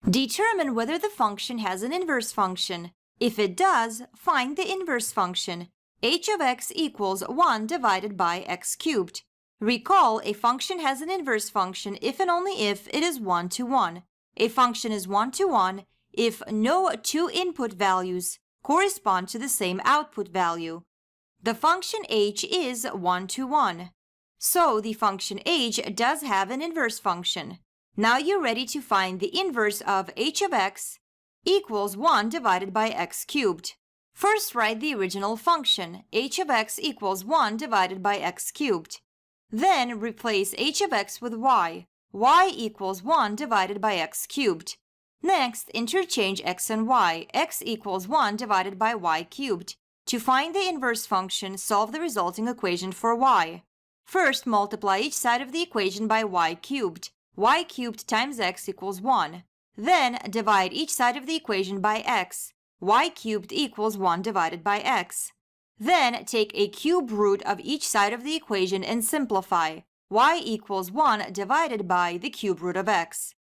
Determine whether the function has an inverse function. If it does, find the inverse function. h of x equals 1 divided by x cubed. Recall, a function has an inverse function if and only if it is 1 to 1. A function is 1 to 1 if no two input values correspond to the same output value. The function h is 1 to 1. So the function h does have an inverse function. Now you're ready to find the inverse of h of x equals 1 divided by x cubed. First write the original function, h of x equals 1 divided by x cubed. Then replace h of x with y equals 1 divided by x cubed. Next, interchange x and y, x equals 1 divided by y cubed. To find the inverse function, solve the resulting equation for y. First, multiply each side of the equation by y cubed. Y cubed times x equals 1. Then, divide each side of the equation by x. Y cubed equals 1 divided by x. Then, take a cube root of each side of the equation and simplify. Y equals 1 divided by the cube root of x.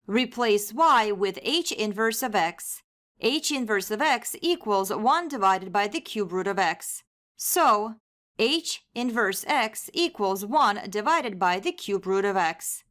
Replace y with h inverse of x. H inverse of x equals 1 divided by the cube root of x. So, h inverse x equals 1 divided by the cube root of x.